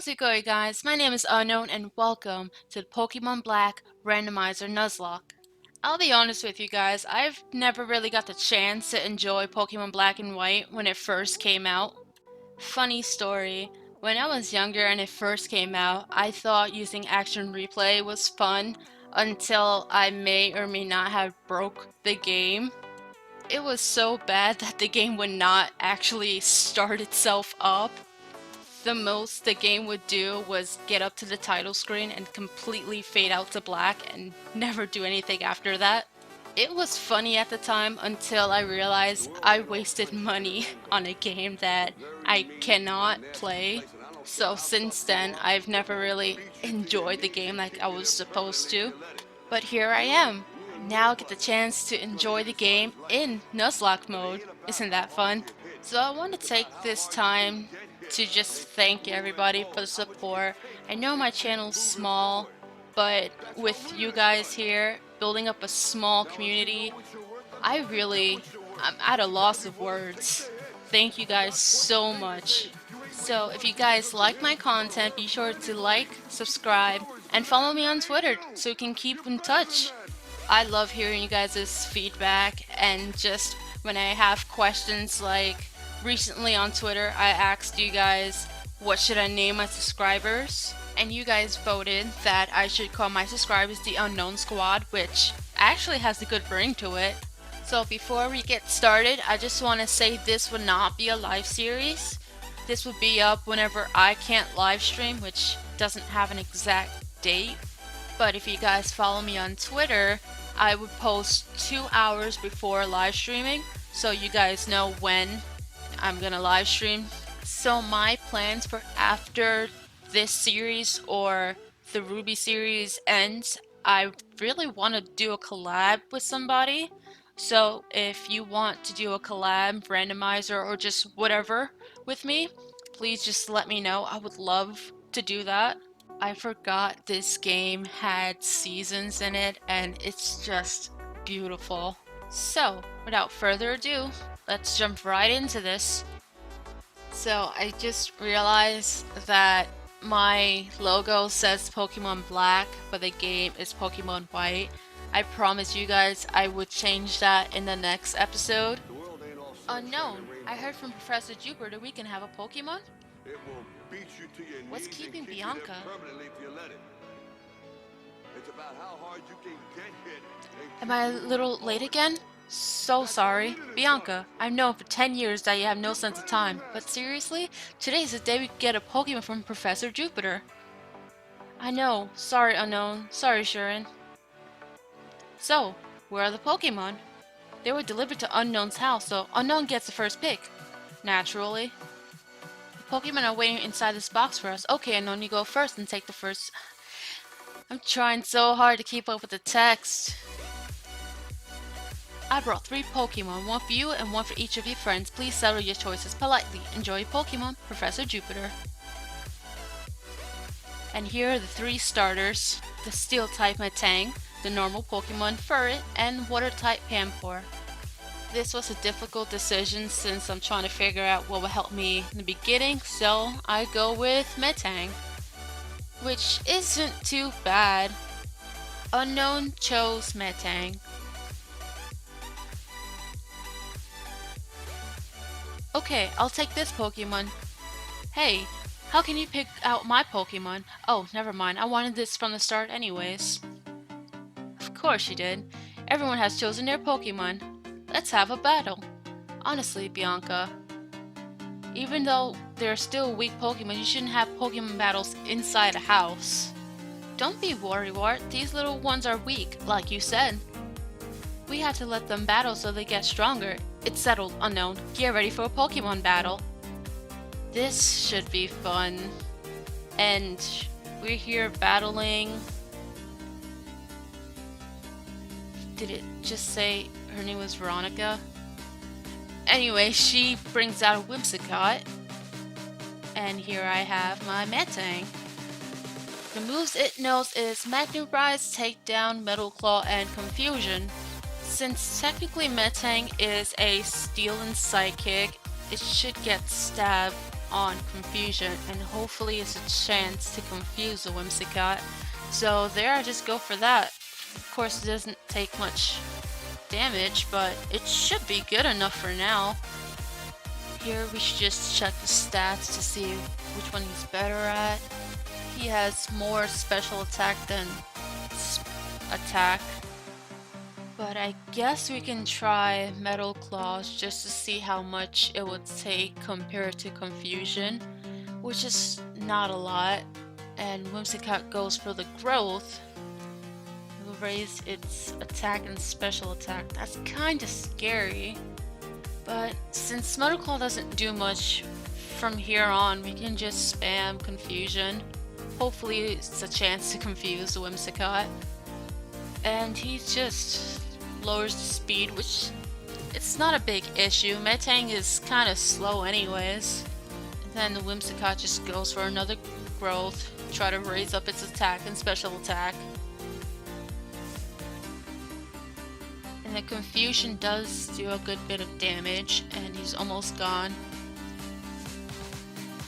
How's it going, guys? My name is Unknown and welcome to the Pokemon Black Randomizer Nuzlocke. I'll be honest with you guys, I've never really got the chance to enjoy Pokemon Black and White when it first came out. Funny story, when I was younger and it first came out, I thought using action replay was fun until I may or may not have broke the game. It was so bad that the game would not actually start itself up. The most the game would do was get up to the title screen and completely fade out to black and never do anything after that. It was funny at the time until I realized I wasted money on a game that I cannot play. So since then, I've never really enjoyed the game like I was supposed to. But here I am. I now get the chance to enjoy the game in Nuzlocke mode. Isn't that fun? So I want to take this time to just thank everybody for the support. I know my channel's small, but with you guys here, building up a small community, I'm at a loss of words. Thank you guys so much. So if you guys like my content, be sure to like, subscribe, and follow me on Twitter so we can keep in touch. I love hearing you guys' feedback, and just when I have questions, like recently on Twitter I asked you guys what should I name my subscribers, and you guys voted that I should call my subscribers the Unknown Squad, which actually has a good ring to it. So before we get started, I just want to say this would not be a live series. This would be up whenever I can't live stream, which doesn't have an exact date. But if you guys follow me on Twitter, I would post 2 hours before live streaming, so you guys know when I'm gonna live stream. So my plans for after this series or the Ruby series ends, I really want to do a collab with somebody. So if you want to do a collab, randomizer, or just whatever with me, please just let me know. I would love to do that. I forgot this game had seasons in it, and it's just beautiful. So without further ado, let's jump right into this. So I just realized that my logo says Pokemon Black, but the game is Pokemon White. I promised you guys I would change that in the next episode. Unknown, I heard from Professor Jupiter we can have a Pokemon? What's keeping Bianca? Am I a little late again? So sorry. Bianca, I've known for 10 years that you have no sense of time, but seriously? Today's the day we get a Pokemon from Professor Jupiter. I know. Sorry, Unknown. Sorry, Shuren. So, where are the Pokemon? They were delivered to Unknown's house, so Unknown gets the first pick. Naturally. The Pokemon are waiting inside this box for us. Okay, Unknown, you go first and take the first. I'm trying so hard to keep up with the text. I brought 3 Pokemon, one for you and one for each of your friends. Please settle your choices politely. Enjoy your Pokemon, Professor Jupiter. And here are the 3 starters. The Steel-type Metang, the normal Pokemon Furret, and Water-type Pampor. This was a difficult decision since I'm trying to figure out what will help me in the beginning, so I go with Metang. Which isn't too bad. Unknown chose Metang. Okay, I'll take this Pokemon. Hey, how can you pick out my Pokemon? Oh, never mind. I wanted this from the start anyways. Of course you did. Everyone has chosen their Pokemon. Let's have a battle. Honestly, Bianca, even though they're still weak Pokemon, you shouldn't have Pokemon battles inside a house. Don't be worrywart. These little ones are weak, like you said. We have to let them battle so they get stronger. It's settled, Unknown. Get ready for a Pokemon battle. This should be fun. And we're here battling. Did it just say her name was Veronica? Anyway, she brings out a Whimsicott. And here I have my Metang. The moves it knows is Magnum Rise, Takedown, Metal Claw, and Confusion. Since technically Metang is a Steel and Psychic, it should get Stab on Confusion, and hopefully it's a chance to confuse the Whimsicott. So there, I just go for that. Of course, it doesn't take much damage, but it should be good enough for now. Here we should just check the stats to see which one he's better at. He has more special attack than attack. But I guess we can try Metal Claws just to see how much it would take compared to Confusion, which is not a lot. And Whimsicott goes for the growth. It will raise its attack and special attack. That's kinda scary. But since Metal Claw doesn't do much from here on, we can just spam Confusion. Hopefully it's a chance to confuse the Whimsicott. And he just lowers the speed, which it's not a big issue. Metang is kind of slow anyways. And then the Whimsicott just goes for another growth, try to raise up its attack and special attack. And the Confusion does do a good bit of damage, and he's almost gone.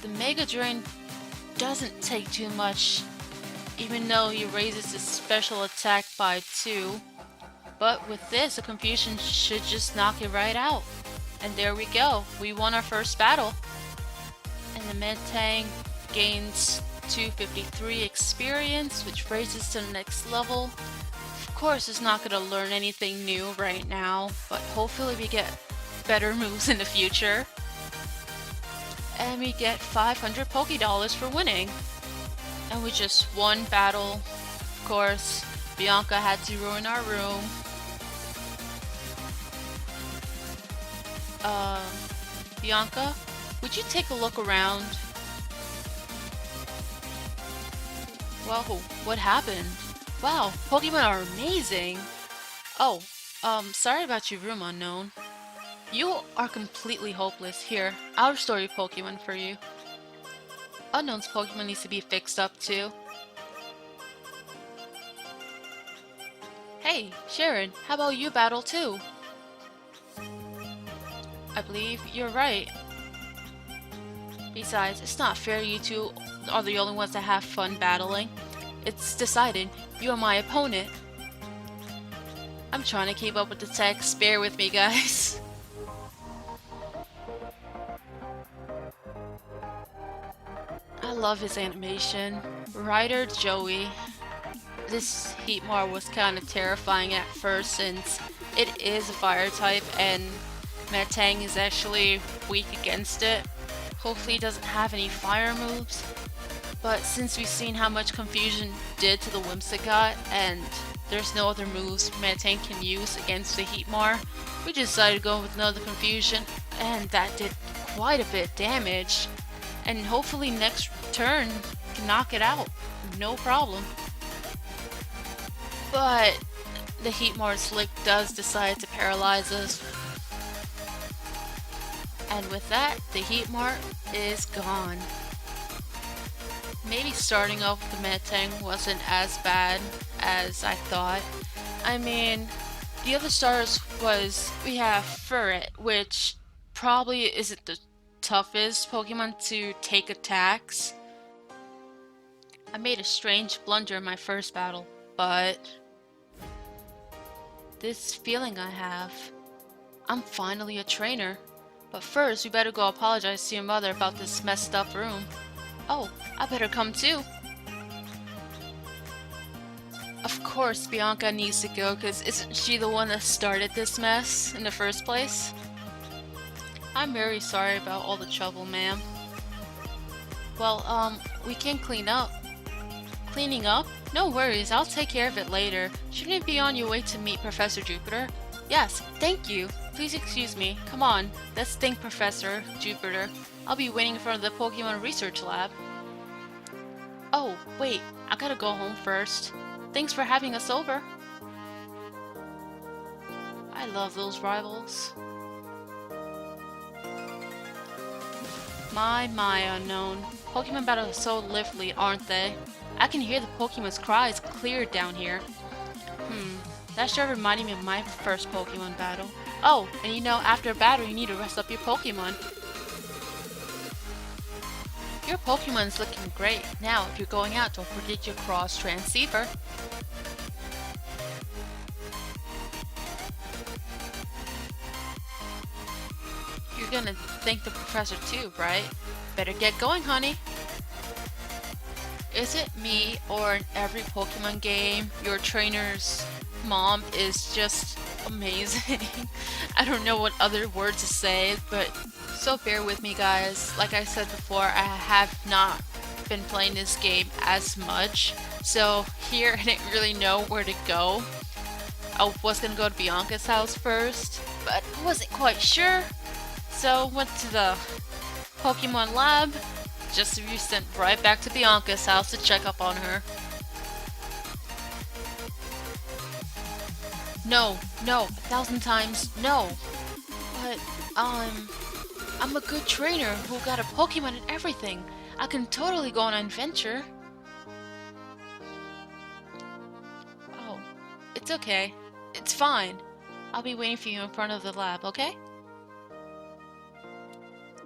The Mega Drain doesn't take too much, even though he raises his special attack by 2. But with this, the Confusion should just knock it right out. And there we go, we won our first battle. And the Metang gains 253 experience, which raises to the next level. Of course, it's not going to learn anything new right now, but hopefully we get better moves in the future. And we get 500 Pokédollars for winning. And we just won battle. Of course, Bianca had to ruin our room. Bianca, would you take a look around? Whoa, what happened? Wow, Pokemon are amazing! Oh, sorry about your room, Unknown. You are completely hopeless. Here, I'll restore your Pokemon for you. Unknown's Pokemon needs to be fixed up too. Hey, Sharon, how about you battle too? I believe you're right. Besides, it's not fair you two are the only ones that have fun battling. It's decided, you are my opponent. I'm trying to keep up with the text, bear with me guys. I love his animation. Ryder Joey. This Heatmor was kind of terrifying at first since it is a fire type and Metang is actually weak against it. Hopefully it doesn't have any fire moves. But since we've seen how much Confusion did to the Whimsicott and there's no other moves Metang can use against the Heatmor, we decided to go with another Confusion, and that did quite a bit of damage. And hopefully next turn can knock it out, no problem. But the Heatmor's Lick does decide to paralyze us. And with that, the Heatmor is gone. Maybe starting off with the Metang wasn't as bad as I thought. I mean, the other stars was, we have Furret, which probably isn't the toughest Pokemon to take attacks. I made a strange blunder in my first battle, but this feeling I have, I'm finally a trainer. But first, we better go apologize to your mother about this messed up room. Oh, I better come too. Of course, Bianca needs to go, because isn't she the one that started this mess in the first place? I'm very sorry about all the trouble, ma'am. Well, we can clean up. Cleaning up? No worries, I'll take care of it later. Shouldn't it be on your way to meet Professor Jupiter? Yes, thank you. Please excuse me. Come on, let's thank Professor Jupiter. I'll be waiting in front of the Pokemon Research Lab. Oh, wait, I gotta go home first. Thanks for having us over. I love those rivals. My Unknown. Pokemon battles are so lively, aren't they? I can hear the Pokemon's cries clear down here. That sure reminded me of my first Pokemon battle. Oh, and you know, after a battle you need to rest up your Pokemon. Your Pokemon's looking great. Now, if you're going out, don't forget your cross transceiver. You're gonna thank the professor too, right? Better get going, honey. Is it me, or in every Pokemon game, your trainer's mom is just amazing? I don't know what other words to say, but so bear with me, guys. Like I said before, I have not been playing this game as much, so here I didn't really know where to go. I was gonna go to Bianca's house first, but I wasn't quite sure, so went to the Pokemon lab, just to be sent right back to Bianca's house to check up on her. No, 1,000 times no. But, I'm a good trainer who got a Pokemon and everything. I can totally go on an adventure. Oh, it's okay. It's fine. I'll be waiting for you in front of the lab, okay?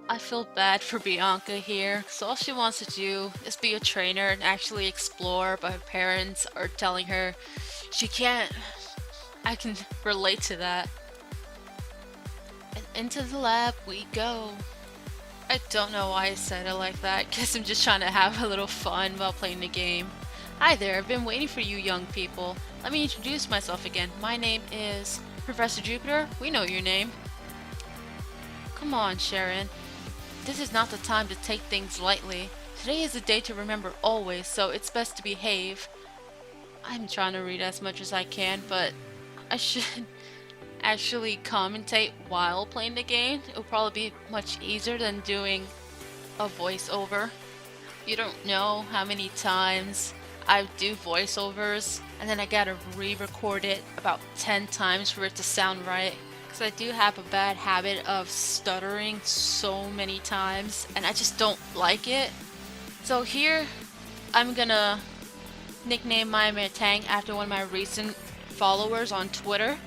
I feel bad for Bianca here, so all she wants to do is be a trainer and actually explore, but her parents are telling her she can't. I can relate to that. And into the lab we go. I don't know why I said it like that. Guess I'm just trying to have a little fun while playing the game. Hi there, I've been waiting for you young people. Let me introduce myself again. My name is Professor Jupiter. We know your name. Come on, Sharon. This is not the time to take things lightly. Today is a day to remember always, so it's best to behave. I'm trying to read as much as I can, but I should actually commentate while playing the game. It'll probably be much easier than doing a voiceover. You don't know how many times I do voiceovers, and then I gotta re-record it about 10 times for it to sound right. Because I do have a bad habit of stuttering so many times, and I just don't like it. So here, I'm gonna nickname my Metang after one of my recent followers on Twitter,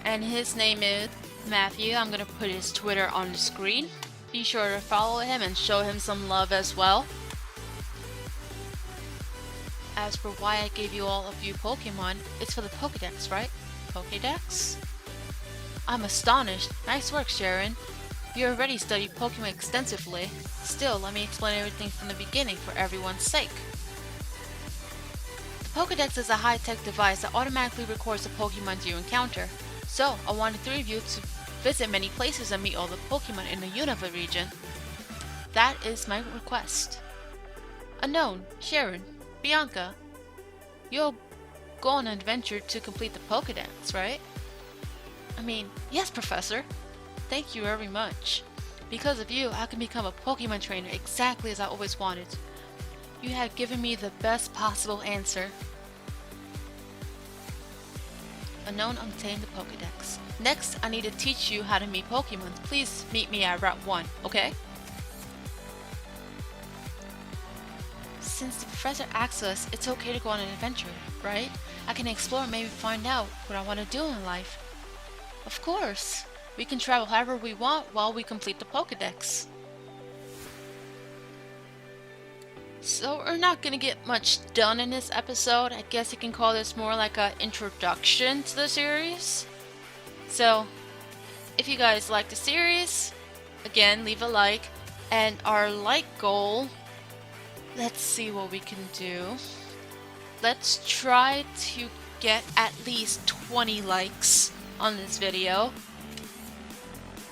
and his name is Matthew. I'm gonna put his Twitter on the screen. Be sure to follow him and show him some love as well. As for why I gave you all a few Pokemon, it's for the Pokédex, right? Pokédex? I'm astonished. Nice work, Sharon. You already studied Pokemon extensively. Still, let me explain everything from the beginning for everyone's sake. The Pokédex is a high-tech device that automatically records the Pokemon you encounter. So, I wanted 3 of you to visit many places and meet all the Pokemon in the Unova region. That is my request. Unknown, Sharon, Bianca, you'll go on an adventure to complete the Pokédex, right? I mean, yes, Professor. Thank you very much. Because of you, I can become a Pokemon trainer exactly as I always wanted. You have given me the best possible answer. Unknown obtained the Pokédex. Next, I need to teach you how to meet Pokemon. Please meet me at Route 1, okay? Since the professor asks us, it's okay to go on an adventure, right? I can explore and maybe find out what I want to do in life. Of course. We can travel however we want while we complete the Pokédex. So we're not gonna get much done in this episode. I guess you can call this more like an introduction to the series. So, if you guys like the series, again, leave a like. And our like goal, let's see what we can do. Let's try to get at least 20 likes on this video.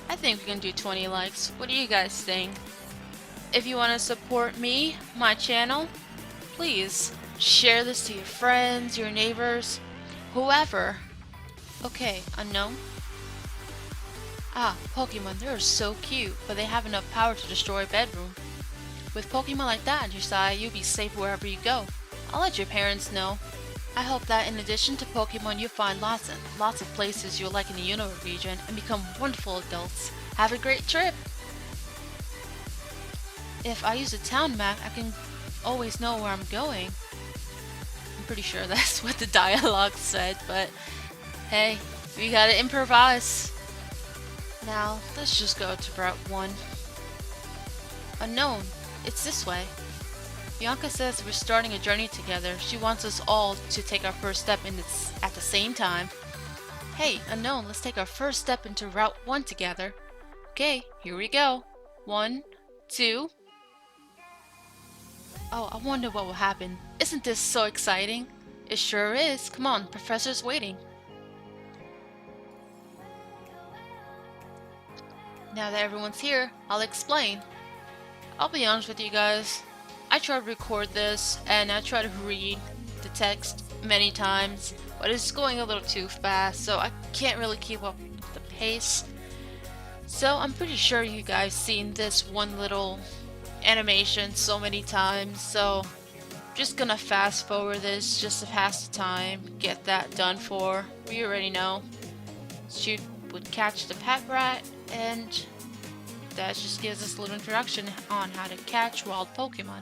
I think we can do 20 likes. What do you guys think? If you want to support me, my channel, please share this to your friends, your neighbors, whoever. Okay, unknown. Ah, Pokemon, they're so cute, but they have enough power to destroy a bedroom. With Pokemon like that at your side, you'll be safe wherever you go. I'll let your parents know. I hope that in addition to Pokemon, you find lots of places you'll like in the Unova region and become wonderful adults. Have a great trip! If I use a town map, I can always know where I'm going. I'm pretty sure that's what the dialogue said, but hey, we gotta improvise. Now, let's just go to Route 1. Unknown, It's this way. Bianca says we're starting a journey together. She wants us all to take our first step in this at the same time. Hey, Unknown, let's take our first step into Route 1 together. Okay, here we go. 1, 2. Oh, I wonder what will happen. Isn't this so exciting? It sure is. Come on, Professor's waiting. Now that everyone's here, I'll explain. I'll be honest with you guys. I tried to record this and I tried to read the text many times, but it's going a little too fast, so I can't really keep up the pace. So I'm pretty sure you guys seen this one little animation so many times, so just gonna fast forward this just to pass the time, get that done for. We already know. Shoot would catch the pet rat, and that just gives us a little introduction on how to catch wild Pokemon.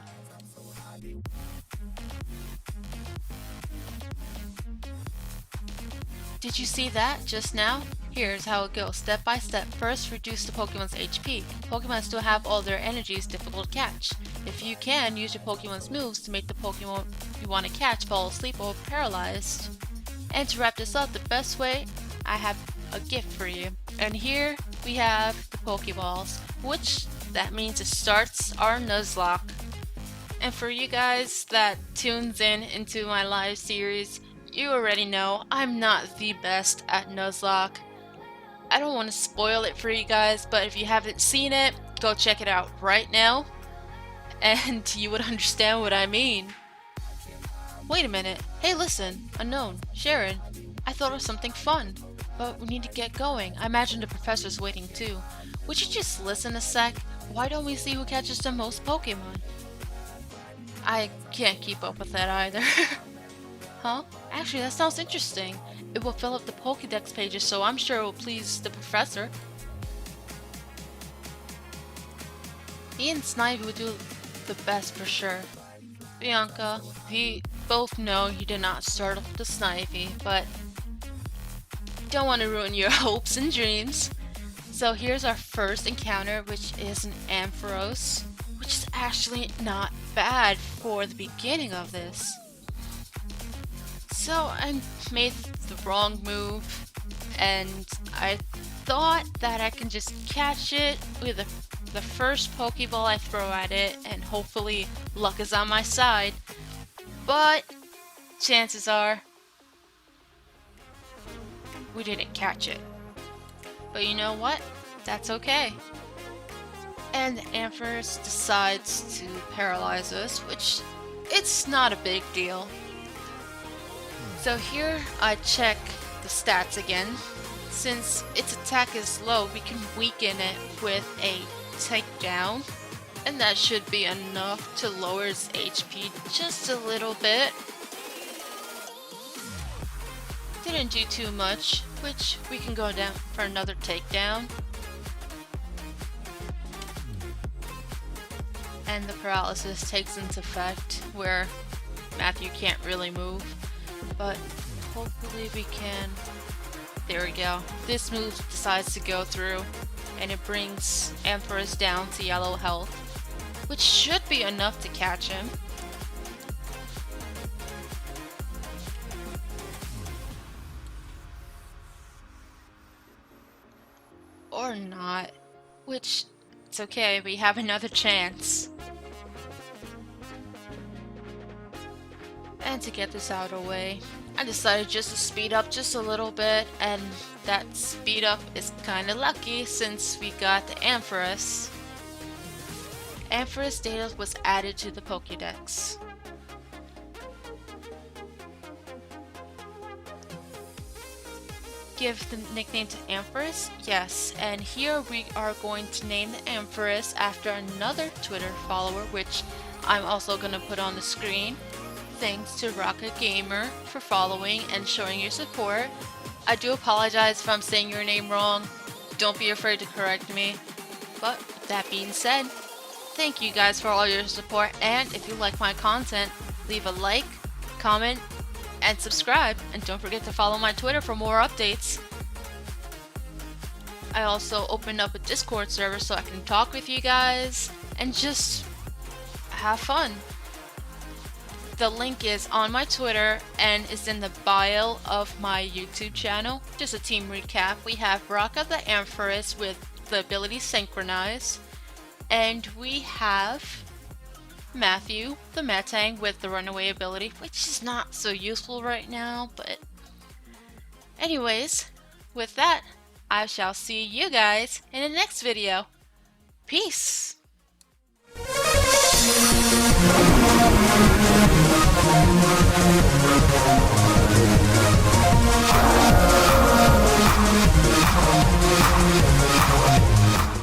Did you see that just now? Here's how it goes, step by step. First, reduce the Pokemon's HP. Pokemon still have all their energies difficult to catch. If you can, use your Pokemon's moves to make the Pokemon you want to catch fall asleep or paralyzed. And to wrap this up, the best way, I have a gift for you. And here we have the Pokeballs, which that means it starts our Nuzlocke. And for you guys that tunes in into my live series, you already know I'm not the best at Nuzlocke. I don't want to spoil it for you guys, but if you haven't seen it, go check it out right now, and you would understand what I mean. Wait a minute. Hey, listen. Unknown. Sharon. I thought of something fun, but we need to get going. I imagine the professor's waiting too. Would you just listen a sec? Why don't we see who catches the most Pokemon? I can't keep up with that either. Huh? Actually, that sounds interesting. It will fill up the Pokédex pages, so I'm sure it will please the professor. He and Snivy would do the best for sure. Bianca, we both know you did not start off the Snivy, but don't want to ruin your hopes and dreams. So here's our first encounter, which is an Ampharos, which is actually not bad for the beginning of this. So I made the wrong move, and I thought that I can just catch it with the first Pokeball I throw at it, and hopefully luck is on my side. But chances are we didn't catch it. But you know what? That's okay. And the Ampharos decides to paralyze us, which it's not a big deal. So here I check the stats again. Since its attack is low, we can weaken it with a takedown, and that should be enough to lower its HP just a little bit. Didn't do too much, which we can go down for another takedown. And the paralysis takes into effect where Matthew can't really move. But hopefully we can. There we go. This move decides to go through, and it brings Ampharos down to yellow health, which should be enough to catch him. Or not, which it's okay, we have another chance. And to get this out of the way, I decided just to speed up just a little bit, and that speed up is kinda lucky since we got the Ampharos. Ampharos data was added to the Pokédex. Give the nickname to Ampharos? Yes, and here we are going to name the Ampharos after another Twitter follower, which I'm also going to put on the screen. Thanks to Rocket Gamer for following and showing your support. I do apologize if I'm saying your name wrong. Don't be afraid to correct me. But with that being said, thank you guys for all your support, and if you like my content, leave a like, comment, and subscribe, and don't forget to follow my Twitter for more updates. I also opened up a Discord server so I can talk with you guys and just have fun. The link is on my Twitter and is in the bio of my YouTube channel. Just a team recap. We have Raka the Ampharis with the ability Synchronize. And we have Matthew the Metang with the Runaway ability, which is not so useful right now, but anyways, with that, I shall see you guys in the next video. Peace!